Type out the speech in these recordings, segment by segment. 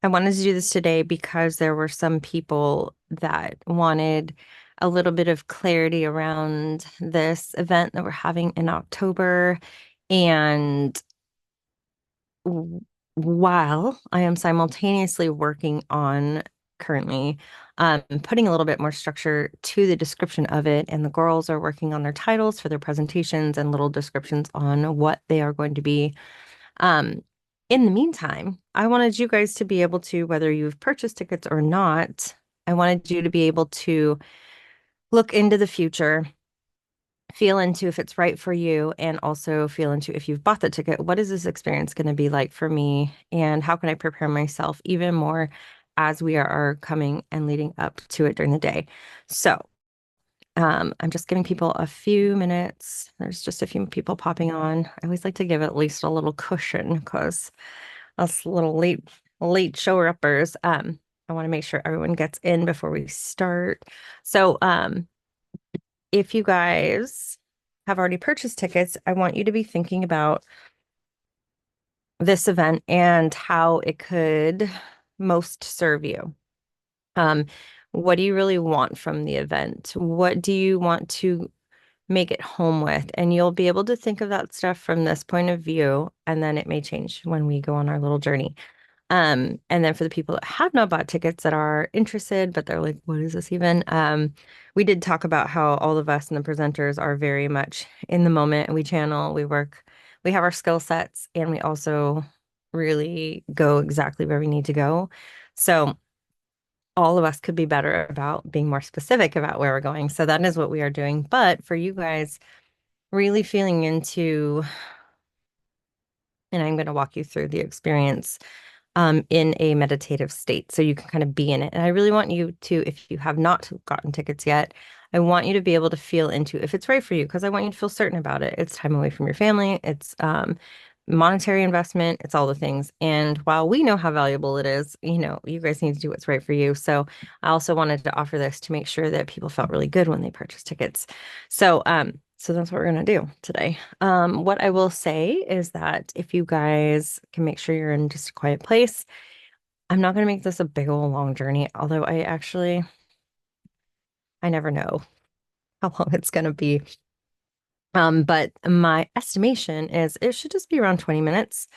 I wanted to do this today because there were some people that wanted a little bit of clarity around this event that we're having in October. And w- while I am simultaneously working on currently putting a little bit more structure to the description of it, and the girls are working on their titles for their presentations and little descriptions on what they are going to be. Um, in the meantime, I wanted you guys to be able to, whether you've purchased tickets or not, I wanted you to be able to look into the future, feel into if it's right for you, and also feel into if you've bought the ticket, what is this experience going to be like for me? And how can I prepare myself even more as we are coming and leading up to it during the day? So, I'm just giving people a few minutes. There's just a few people popping on. I always like to give at least a little cushion because us little late shower uppers. I want to make sure everyone gets in before we start. So, if you guys have already purchased tickets, I want you to be thinking about this event and how it could most serve you. Um, what do you really want from the event? What do you want to make it home with? And you'll be able to think of that stuff from this point of view, and then it may change when we go on our little journey. And then for the people that have not bought tickets that are interested, but they're like, what is this even? We did talk about how all of us and the presenters are very much in the moment, and we channel, we work, we have our skill sets, and we also really go exactly where we need to go. So all of us could be better about being more specific about where we're going. So that is what we are doing. But for you guys, really feeling into, and I'm going to walk you through the experience in a meditative state so you can kind of be in it. And I really want you to, if you have not gotten tickets yet, I want you to be able to feel into if it's right for you, because I want you to feel certain about it. It's time away from your family, it's monetary investment, it's all the things. And while we know how valuable it is, you guys need to do what's right for you. So I also wanted to offer this to make sure that people felt really good when they purchased tickets. So that's what we're going to do today. What I will say is that if you guys can make sure you're in just a quiet place, I'm not going to make this a big old long journey, although I never know how long it's going to be. But my estimation is it should just be around 20 minutes.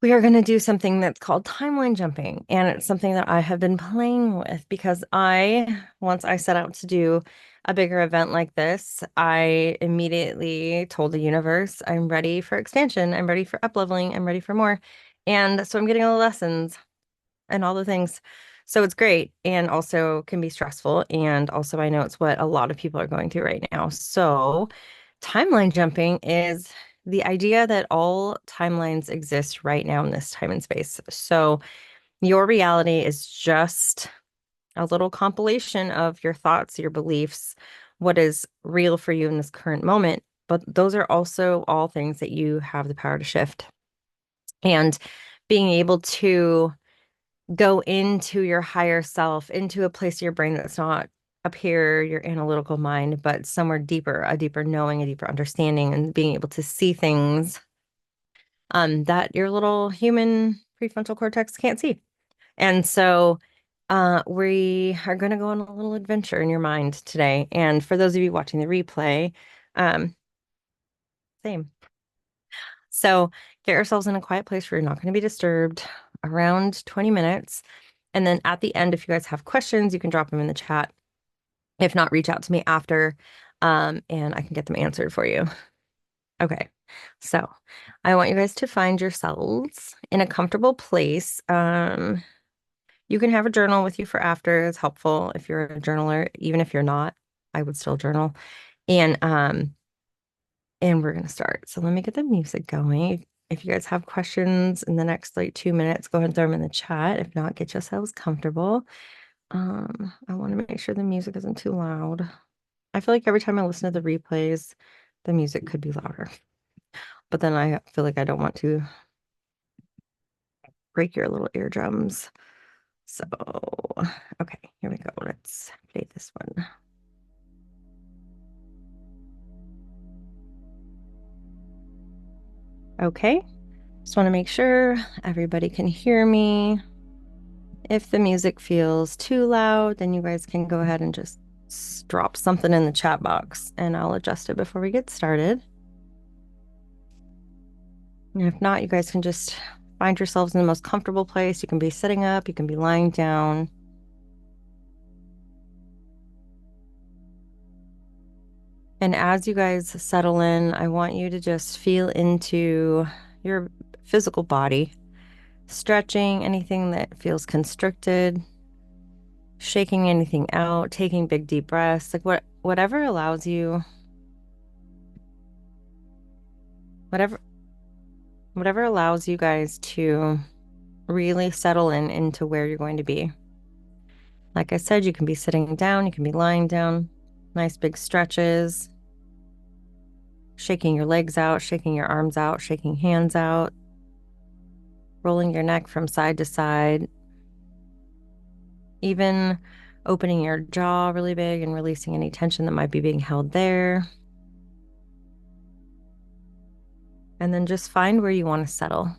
We are going to do something that's called timeline jumping, and it's something that I have been playing with because once I set out to do a bigger event like this, I immediately told the universe, I'm ready for expansion, I'm ready for up-leveling, I'm ready for more. And so I'm getting all the lessons and all the things. So it's great and also can be stressful. And also, I know it's what a lot of people are going through right now. So, timeline jumping is the idea that all timelines exist right now in this time and space. So, your reality is just a little compilation of your thoughts, your beliefs, what is real for you in this current moment. But those are also all things that you have the power to shift. And being able to go into your higher self, into a place of your brain that's not up here, your analytical mind, but somewhere deeper, a deeper knowing, a deeper understanding, and being able to see things that your little human prefrontal cortex can't see. And so we are going to go on a little adventure in your mind today. And for those of you watching the replay, um, same. So get yourselves in a quiet place where you're not going to be disturbed around 20 minutes. And then at the end, if you guys have questions, you can drop them in the chat. If not, reach out to me after, and I can get them answered for you. Okay, so I want you guys to find yourselves in a comfortable place. You can have a journal with you for after. It's helpful if you're a journaler. Even if you're not, I would still journal. And we're gonna start. So let me get the music going. If you guys have questions in the next like 2 minutes, go ahead and throw them in the chat. If not, get yourselves comfortable. I want to make sure the music isn't too loud. I feel like every time I listen to the replays, the music could be louder. But then I feel like I don't want to break your little eardrums. So, okay, here we go. Let's play this one. Okay, just want to make sure everybody can hear me. If the music feels too loud, then you guys can go ahead and just drop something in the chat box and I'll adjust it before we get started. And if not, you guys can just find yourselves in the most comfortable place. You can be sitting up, you can be lying down. And as you guys settle in, I want you to just feel into your physical body, stretching anything that feels constricted, shaking anything out, taking big deep breaths, like whatever allows you, whatever allows you guys to really settle in into where you're going to be. Like I said, you can be sitting down, you can be lying down, nice big stretches, shaking your legs out, shaking your arms out, shaking hands out, rolling your neck from side to side, even opening your jaw really big and releasing any tension that might be being held there. And then just find where you want to settle.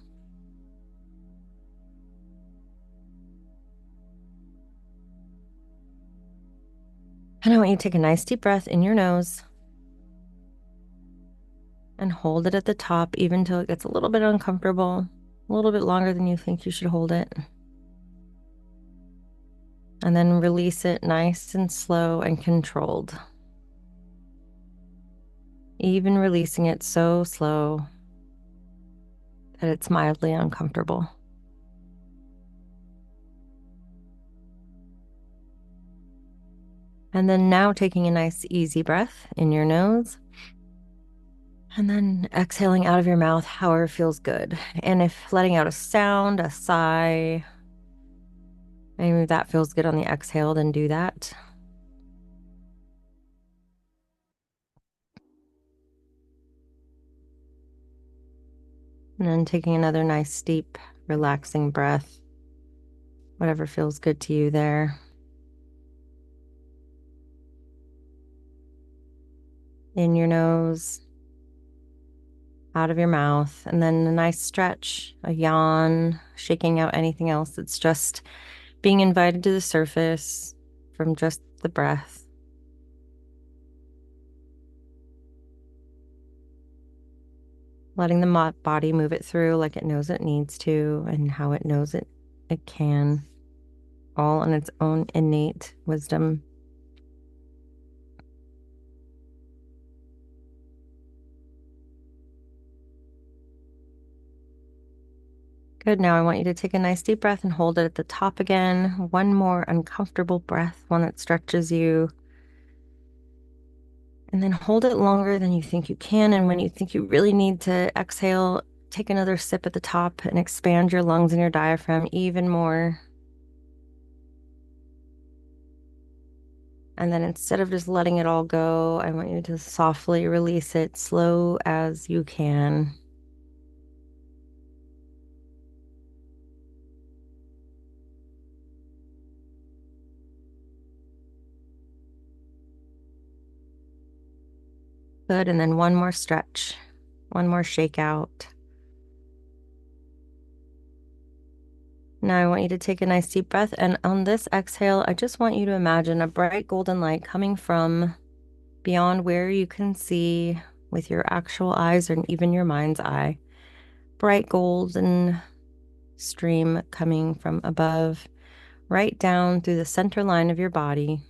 And I want you to take a nice deep breath in your nose and hold it at the top, even till it gets a little bit uncomfortable, a little bit longer than you think you should hold it. And then release it nice and slow and controlled. Even releasing it so slow that it's mildly uncomfortable. And then now taking a nice easy breath in your nose. And then exhaling out of your mouth however feels good. And if letting out a sound, a sigh, maybe that feels good on the exhale, then do that. And then taking another nice, deep, relaxing breath, whatever feels good to you there. In your nose, out of your mouth, and then a nice stretch, a yawn, shaking out anything else that's just being invited to the surface from just the breath. Letting the body move it through like it knows it needs to and how it knows it can, all on its own innate wisdom. Good. Now I want you to take a nice deep breath and hold it at the top again. One more uncomfortable breath, one that stretches you. And then hold it longer than you think you can. And when you think you really need to exhale, take another sip at the top and expand your lungs and your diaphragm even more. And then instead of just letting it all go, I want you to softly release it, slow as you can. Good. And then one more stretch, one more shake out. Now I want you to take a nice deep breath. And on this exhale, I just want you to imagine a bright golden light coming from beyond where you can see with your actual eyes or even your mind's eye. Bright golden stream coming from above, right down through the center line of your body,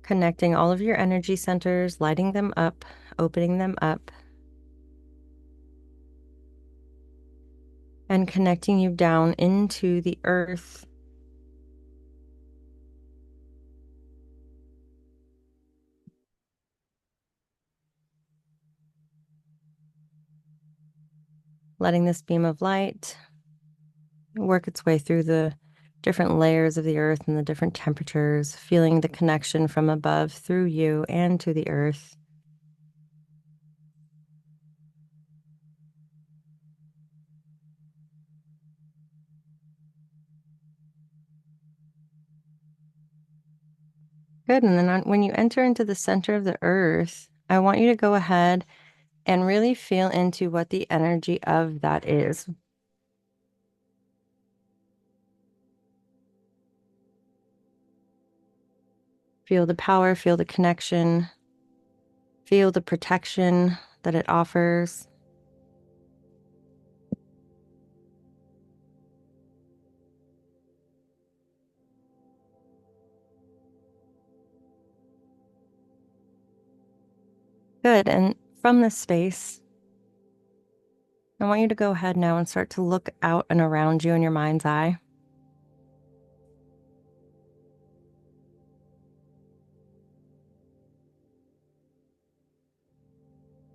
connecting all of your energy centers, lighting them up, opening them up, and connecting you down into the earth. Letting this beam of light work its way through the different layers of the earth and the different temperatures, feeling the connection from above through you and to the earth. Good. And then when you enter into the center of the earth, I want you to go ahead and really feel into what the energy of that is. Feel the power, feel the connection, feel the protection that it offers. Good. And from this space, I want you to go ahead now and start to look out and around you in your mind's eye.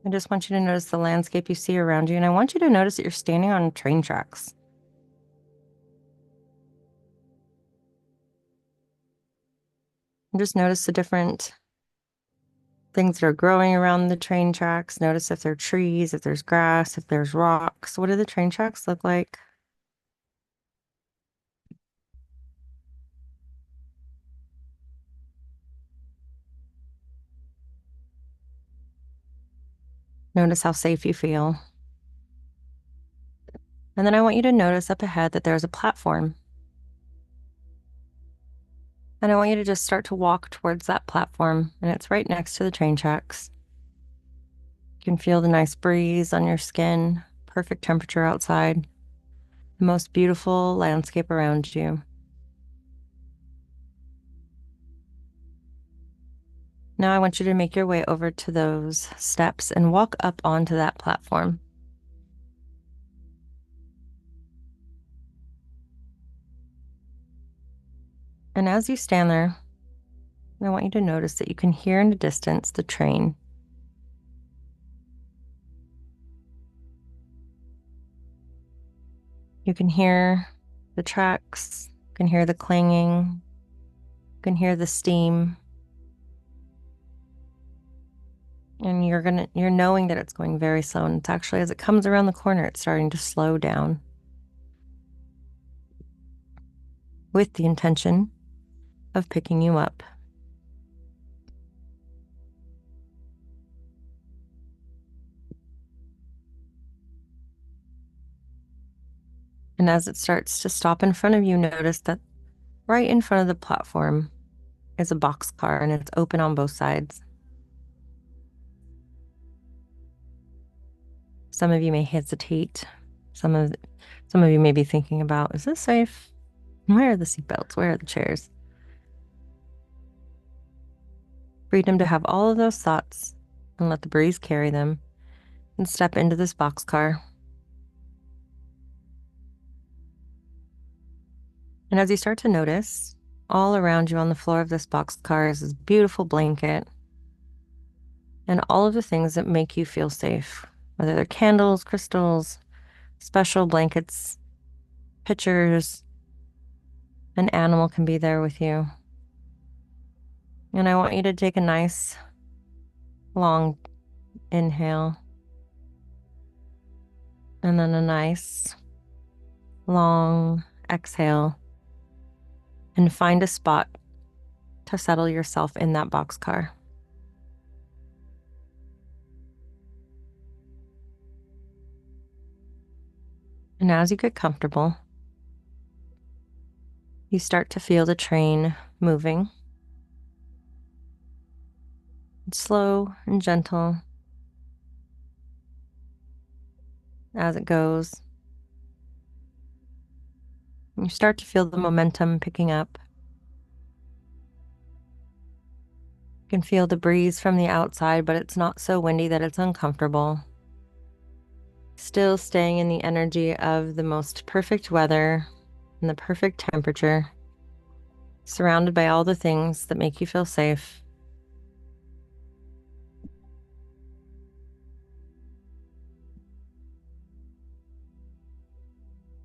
I just want you to notice the landscape you see around you, and I want you to notice that you're standing on train tracks. And just notice the different things that are growing around the train tracks. Notice if there are trees, if there's grass, if there's rocks. What do the train tracks look like? Notice how safe you feel. And then I want you to notice up ahead that there's a platform. And I want you to just start to walk towards that platform, and it's right next to the train tracks. You can feel the nice breeze on your skin, perfect temperature outside, the most beautiful landscape around you. Now I want you to make your way over to those steps and walk up onto that platform. And as you stand there, I want you to notice that you can hear in the distance the train. You can hear the tracks, you can hear the clanging, you can hear the steam. And you're knowing that it's going very slow. And it's actually, as it comes around the corner, it's starting to slow down with the intention of picking you up. And as it starts to stop in front of you, notice that right in front of the platform is a boxcar, and it's open on both sides. Some of you may hesitate. Some of you may be thinking about, is this safe? Where are the seatbelts? Where are the chairs? Freedom to have all of those thoughts and let the breeze carry them, and step into this boxcar. And as you start to notice, all around you on the floor of this boxcar is this beautiful blanket and all of the things that make you feel safe, whether they're candles, crystals, special blankets, pictures. An animal can be there with you. And I want you to take a nice long inhale and then a nice long exhale, and find a spot to settle yourself in that boxcar. And as you get comfortable, you start to feel the train moving. It's slow and gentle as it goes. You start to feel the momentum picking up. You can feel the breeze from the outside, but it's not so windy that it's uncomfortable. Still staying in the energy of the most perfect weather and the perfect temperature, surrounded by all the things that make you feel safe.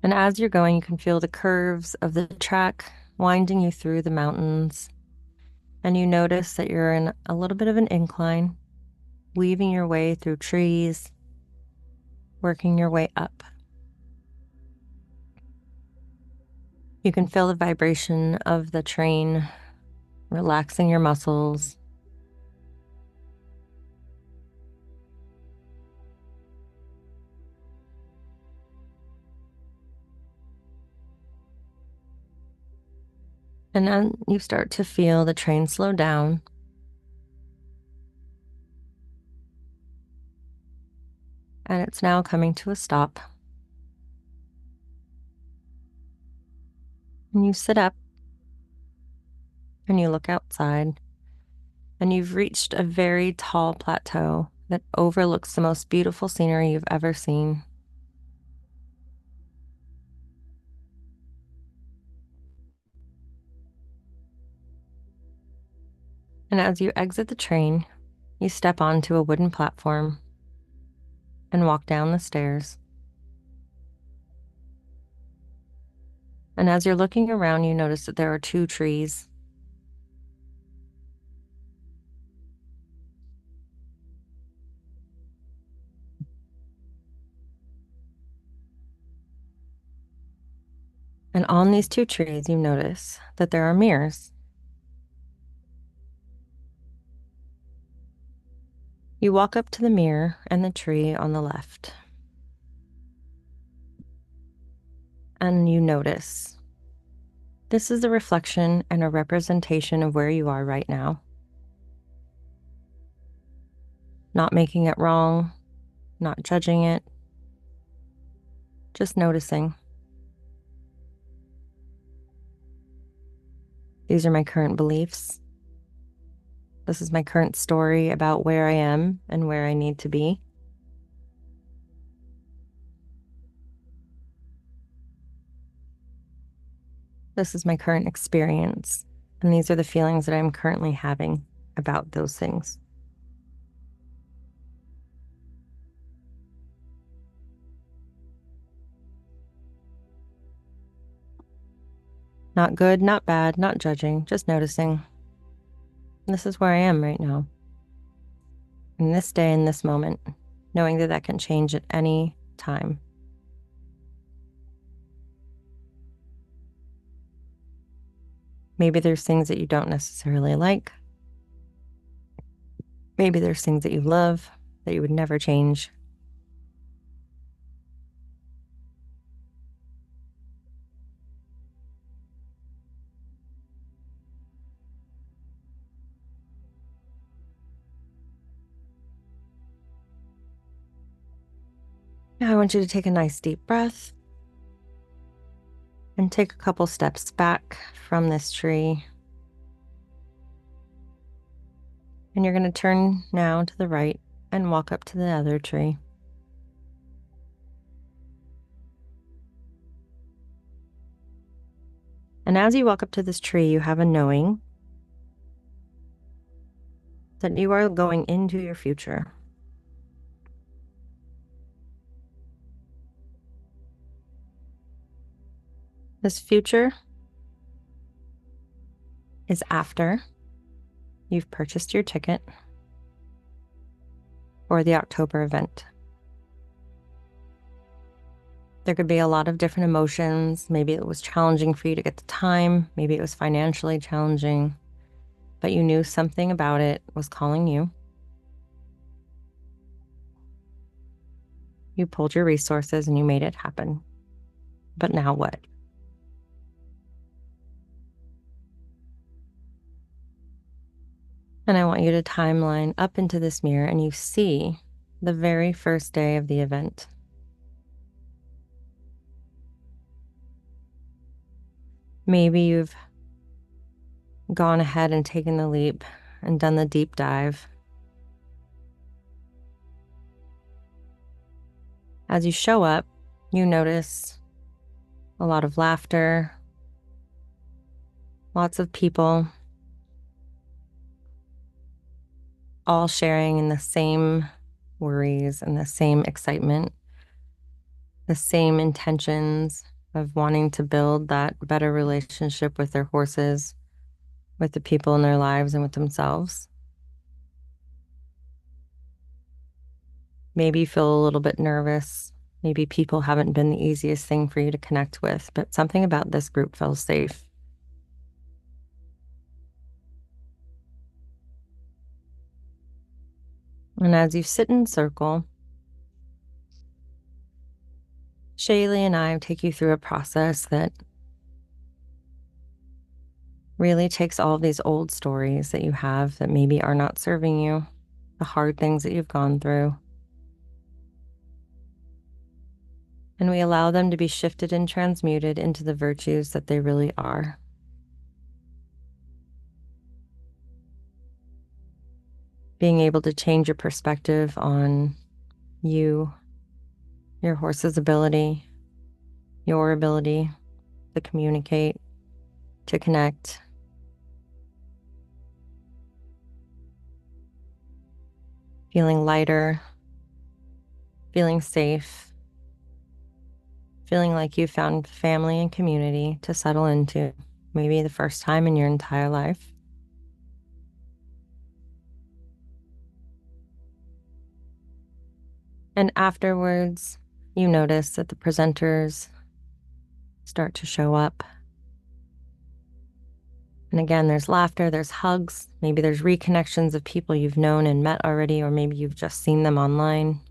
And as you're going, you can feel the curves of the track winding you through the mountains. And you notice that you're in a little bit of an incline, weaving your way through trees, working your way up. You can feel the vibration of the train, relaxing your muscles. And then you start to feel the train slow down. And it's now coming to a stop. And you sit up and you look outside, and you've reached a very tall plateau that overlooks the most beautiful scenery you've ever seen. And as you exit the train, you step onto a wooden platform and walk down the stairs. And as you're looking around, you notice that there are 2 trees. And on these 2 trees, you notice that there are mirrors. You walk up to the mirror and the tree on the left. And you notice this is a reflection and a representation of where you are right now. Not making it wrong, not judging it, just noticing. These are my current beliefs. This is my current story about where I am and where I need to be. This is my current experience, and these are the feelings that I'm currently having about those things. Not good, not bad, not judging, just noticing. This is where I am right now, in this day, in this moment, knowing that that can change at any time. Maybe there's things that you don't necessarily like. Maybe there's things that you love that you would never change. Now I want you to take a nice deep breath and take a couple steps back from this tree. And you're going to turn now to the right and walk up to the other tree. And as you walk up to this tree, you have a knowing that you are going into your future. This future is after you've purchased your ticket for the October event. There could be a lot of different emotions. Maybe it was challenging for you to get the time. Maybe it was financially challenging, but you knew something about it was calling you. You pulled your resources and you made it happen. But now what? And I want you to timeline up into this mirror and you see the very first day of the event. Maybe you've gone ahead and taken the leap and done the deep dive. As you show up, you notice a lot of laughter, lots of people, all sharing in the same worries and the same excitement, the same intentions of wanting to build that better relationship with their horses, with the people in their lives, and with themselves. Maybe you feel a little bit nervous. Maybe people haven't been the easiest thing for you to connect with, but something about this group feels safe. And as you sit in circle, Shaylee and I take you through a process that really takes all of these old stories that you have that maybe are not serving you, the hard things that you've gone through, and we allow them to be shifted and transmuted into the virtues that they really are. Being able to change your perspective on you, your horse's ability, your ability to communicate, to connect. Feeling lighter, feeling safe, feeling like you found family and community to settle into, maybe the first time in your entire life. And afterwards, you notice that the presenters start to show up. And again, there's laughter, there's hugs, maybe there's reconnections of people you've known and met already, or maybe you've just seen them online.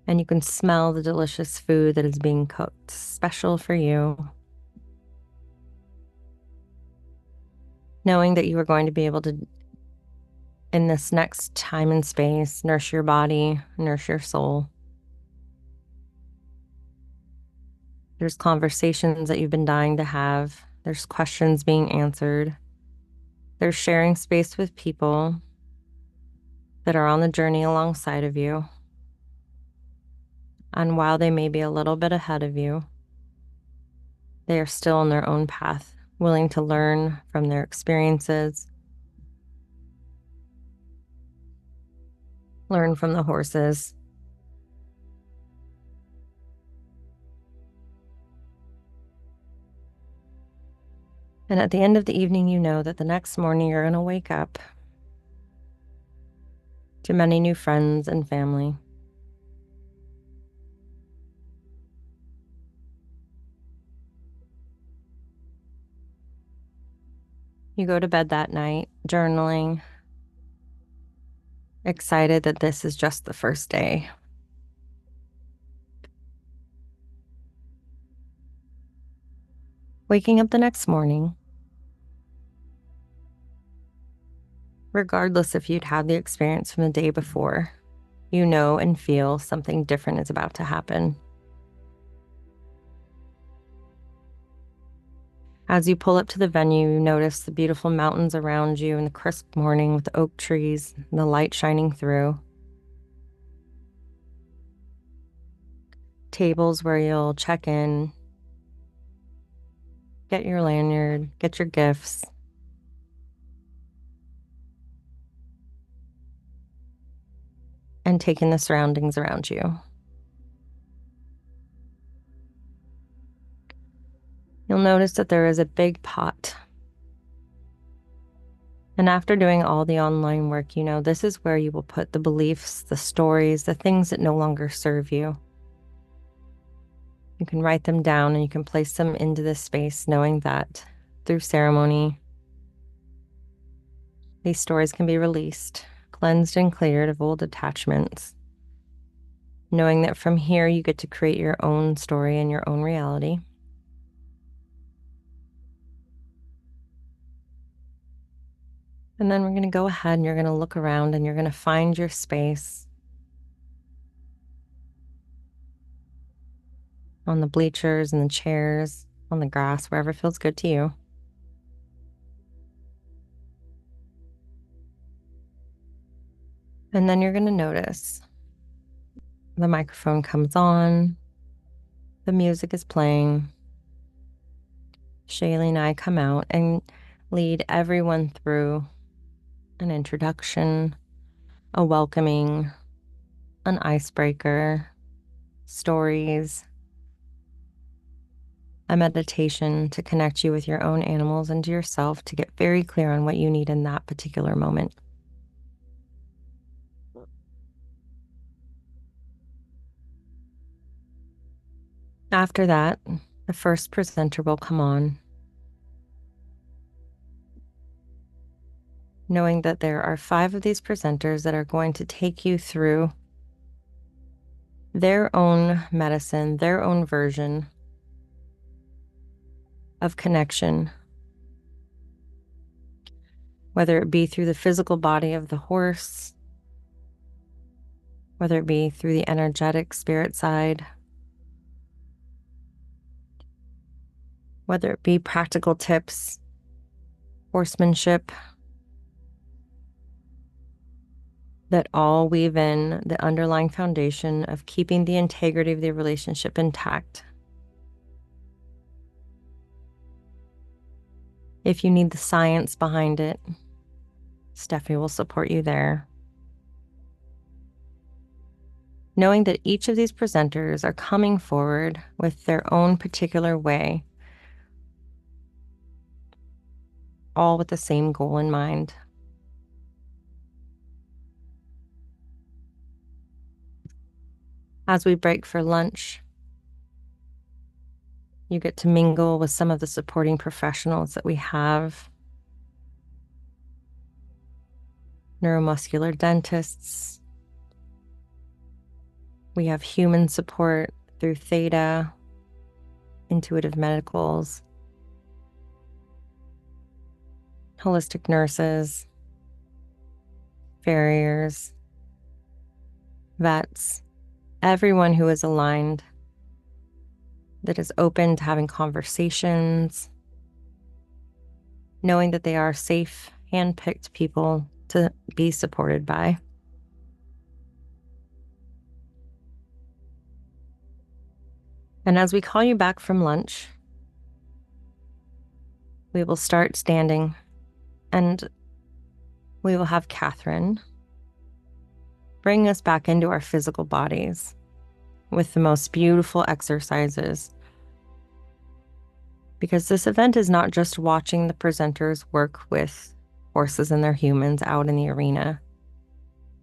And you can smell the delicious food that is being cooked, special for you. Knowing that you are going to be able to, in this next time and space, nurse your body, nurse your soul. There's conversations that you've been dying to have. There's questions being answered. There's sharing space with people that are on the journey alongside of you. And while they may be a little bit ahead of you, they are still on their own path, willing to learn from their experiences, learn from the horses. And at the end of the evening, you know that the next morning you're going to wake up to many new friends and family. You go to bed that night, journaling, excited that this is just the first day. Waking up the next morning, regardless if you'd had the experience from the day before, you know and feel something different is about to happen. As you pull up to the venue, you notice the beautiful mountains around you and the crisp morning with the oak trees and the light shining through. Tables where you'll check in, get your lanyard, get your gifts. And take in the surroundings around you. You'll notice that there is a big pot. And after doing all the online work, you know this is where you will put the beliefs, the stories, the things that no longer serve you. You can write them down and you can place them into this space, knowing that through ceremony, these stories can be released, cleansed and cleared of old attachments, knowing that from here you get to create your own story and your own reality. And then we're going to go ahead and you're going to look around and you're going to find your space on the bleachers and the chairs, on the grass, wherever feels good to you. And then you're going to notice the microphone comes on, the music is playing. Shaylee and I come out and lead everyone through an introduction, a welcoming, an icebreaker, stories, a meditation to connect you with your own animals and to yourself to get very clear on what you need in that particular moment. After that, the first presenter will come on, knowing that there are 5 of these presenters that are going to take you through their own medicine, their own version of connection, whether it be through the physical body of the horse, whether it be through the energetic spirit side, whether it be practical tips, horsemanship, that all weave in the underlying foundation of keeping the integrity of the relationship intact. If you need the science behind it, Steffi will support you there. Knowing that each of these presenters are coming forward with their own particular way, all with the same goal in mind. As we break for lunch, you get to mingle with some of the supporting professionals that we have. Neuromuscular dentists. We have human support through Theta, intuitive medicals, holistic nurses, farriers, vets, everyone who is aligned, that is open to having conversations, knowing that they are safe, hand-picked people to be supported by. And as we call you back from lunch, we will start standing, and we will have Catherine bring us back into our physical bodies with the most beautiful exercises. Because this event is not just watching the presenters work with horses and their humans out in the arena.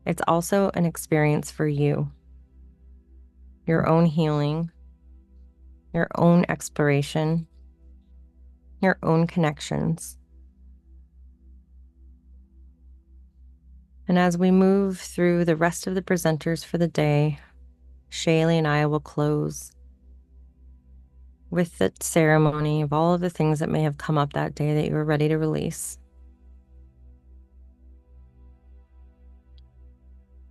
It's also an experience for you, your own healing, your own exploration, your own connections. And as we move through the rest of the presenters for the day, Shaylee and I will close with the ceremony of all of the things that may have come up that day that you were ready to release.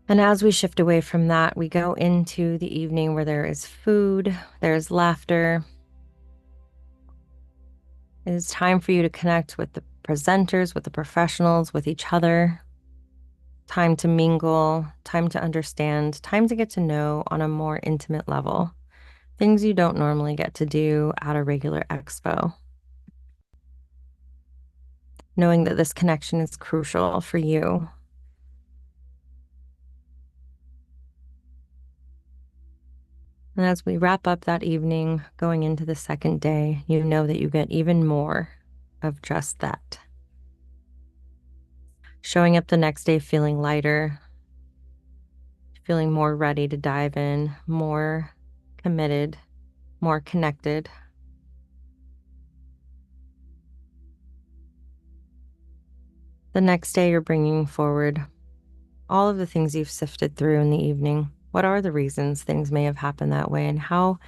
And as we shift away from that, we go into the evening where there is food, there's laughter. It is time for you to connect with the presenters, with the professionals, with each other. Time to mingle, time to understand, time to get to know on a more intimate level. Things you don't normally get to do at a regular expo. Knowing that this connection is crucial for you. And as we wrap up that evening, going into the second day, you know that you get even more of just that. Showing up the next day feeling lighter, feeling more ready to dive in, more committed, more connected. The next day, you're bringing forward all of the things you've sifted through in the evening. What are the reasons things may have happened that way, and how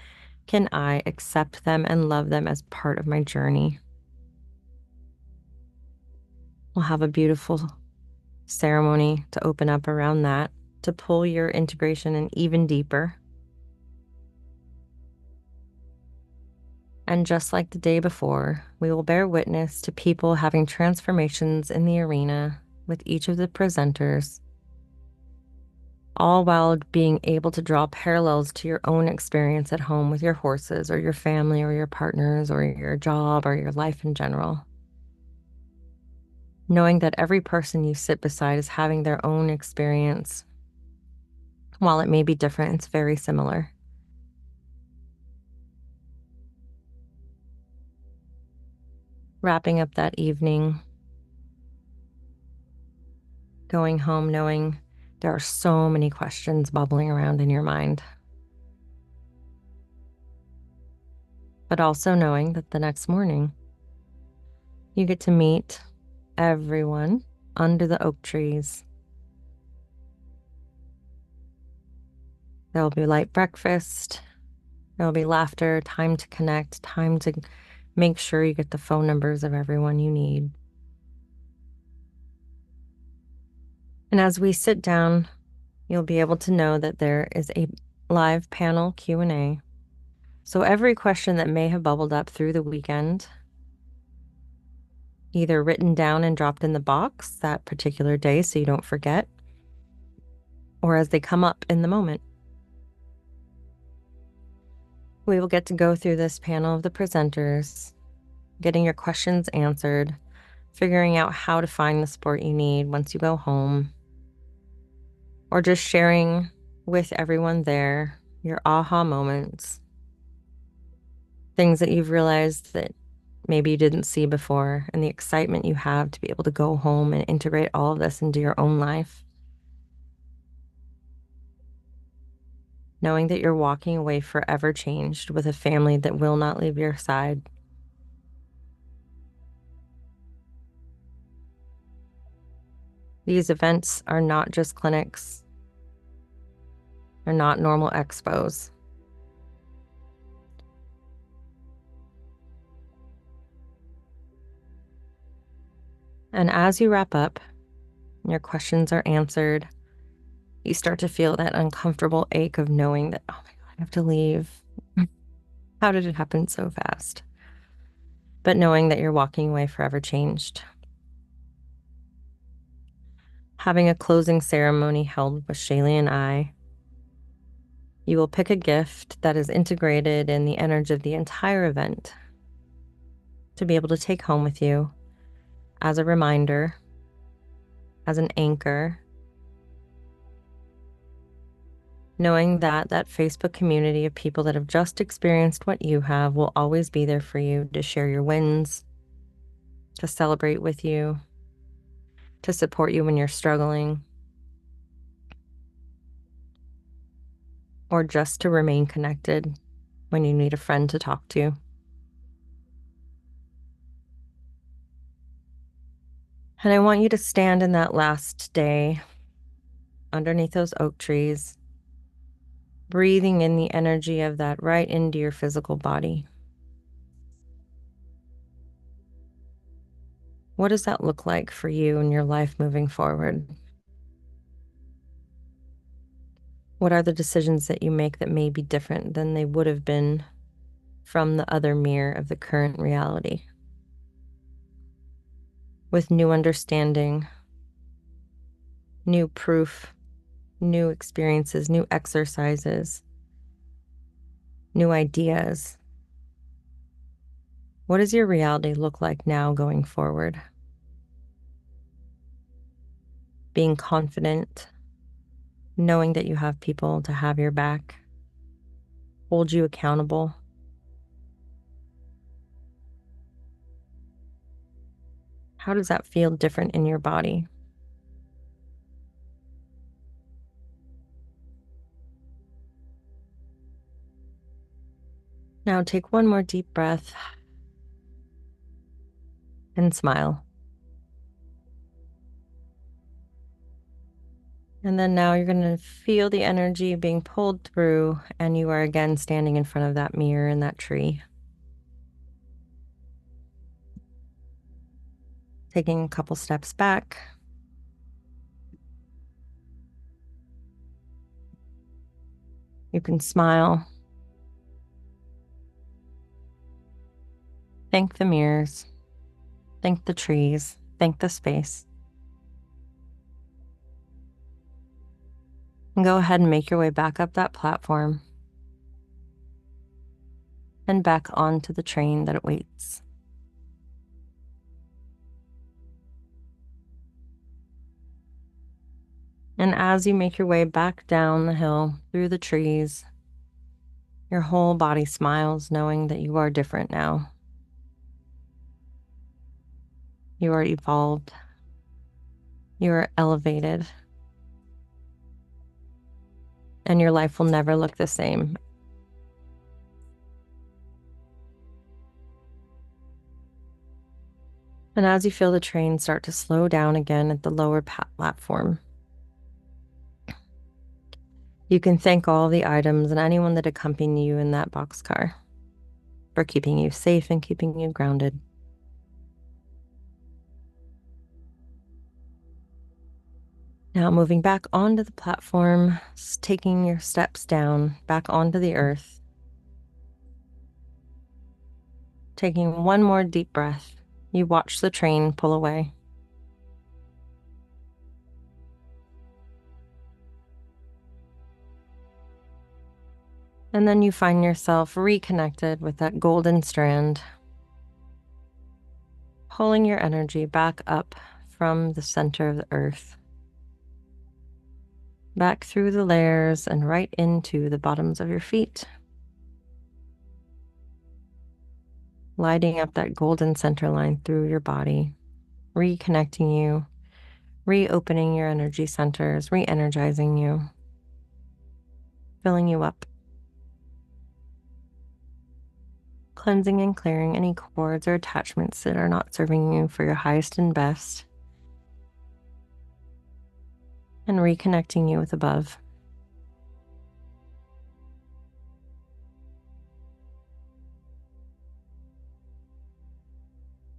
can I accept them and love them as part of my journey? We'll have a beautiful ceremony to open up around that, to pull your integration in even deeper. And just like the day before, we will bear witness to people having transformations in the arena with each of the presenters, all while being able to draw parallels to your own experience at home with your horses or your family or your partners or your job or your life in general. Knowing that every person you sit beside is having their own experience. While it may be different, it's very similar. Wrapping up that evening, going home knowing there are so many questions bubbling around in your mind. But also knowing that the next morning, you get to meet everyone under the oak trees. There will be light breakfast. There will be laughter, time to connect, time to Make sure you get the phone numbers of everyone you need. And as we sit down, you'll be able to know that there is a live panel Q&A. So every question that may have bubbled up through the weekend, either written down and dropped in the box that particular day so you don't forget, or as they come up in the moment. We will get to go through this panel of the presenters, getting your questions answered, figuring out how to find the support you need once you go home, or just sharing with everyone there your aha moments, things that you've realized that maybe you didn't see before, and the excitement you have to be able to go home and integrate all of this into your own life. Knowing that you're walking away forever changed with a family that will not leave your side. These events are not just clinics. They're not normal expos. And as you wrap up, your questions are answered, you start to feel that uncomfortable ache of knowing that, oh my God, I have to leave. How did it happen so fast? But knowing that you're walking away forever changed. Having a closing ceremony held with Shaylee and I, you will pick a gift that is integrated in the energy of the entire event to be able to take home with you as a reminder, as an anchor, knowing that that Facebook community of people that have just experienced what you have will always be there for you to share your wins, to celebrate with you, to support you when you're struggling, or just to remain connected when you need a friend to talk to. And I want you to stand in that last day underneath those oak trees, breathing in the energy of that right into your physical body. What does that look like for you in your life moving forward? What are the decisions that you make that may be different than they would have been from the other mirror of the current reality? With new understanding, new proof, new experiences, new exercises, new ideas. What does your reality look like now going forward? Being confident, knowing that you have people to have your back, hold you accountable. How does that feel different in your body? Now take one more deep breath and smile. And then now you're going to feel the energy being pulled through, and you are again standing in front of that mirror in that tree. Taking a couple steps back. You can smile. Thank the mirrors. Thank the trees. Thank the space. And go ahead and make your way back up that platform and back onto the train that awaits. And as you make your way back down the hill through the trees, your whole body smiles, knowing that you are different now. You are evolved. You are elevated. And your life will never look the same. And as you feel the train start to slow down again at the lower platform, you can thank all the items and anyone that accompanied you in that boxcar. for keeping you safe and keeping you grounded. Now moving back onto the platform, taking your steps down, back onto the earth. Taking one more deep breath, you watch the train pull away. And then you find yourself reconnected with that golden strand, pulling your energy back up from the center of the earth, back through the layers and right into the bottoms of your feet, lighting up that golden center line through your body, reconnecting you, reopening your energy centers, re-energizing you, filling you up, cleansing and clearing any cords or attachments that are not serving you for your highest and best, and reconnecting you with above.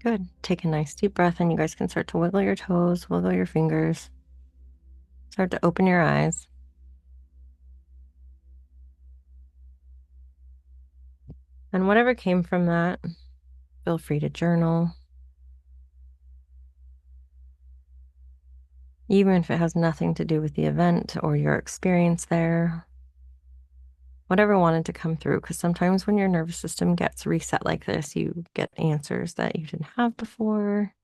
Good. Take a nice deep breath, and you guys can start to wiggle your toes, wiggle your fingers, start to open your eyes. And whatever came from that, feel free to journal. Even if it has nothing to do with the event or your experience there, whatever wanted to come through, because sometimes when your nervous system gets reset like this, you get answers that you didn't have before,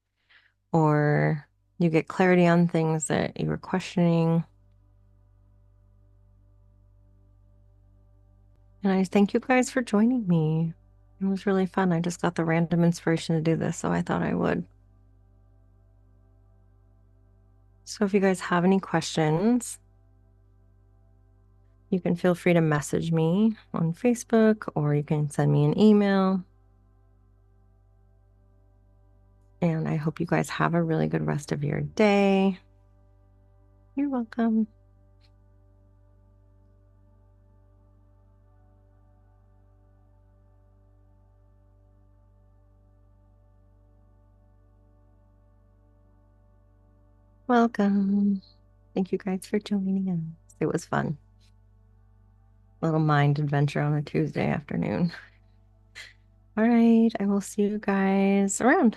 or you get clarity on things that you were questioning. And I thank you guys for joining me. It was really fun. I just got the random inspiration to do this, so I thought I would. So if you guys have any questions, you can feel free to message me on Facebook, or you can send me an email. And I hope you guys have a really good rest of your day. You're welcome. Welcome. Thank you guys for joining us. It was fun. Little mind adventure on a Tuesday afternoon. All right, I will see you guys around.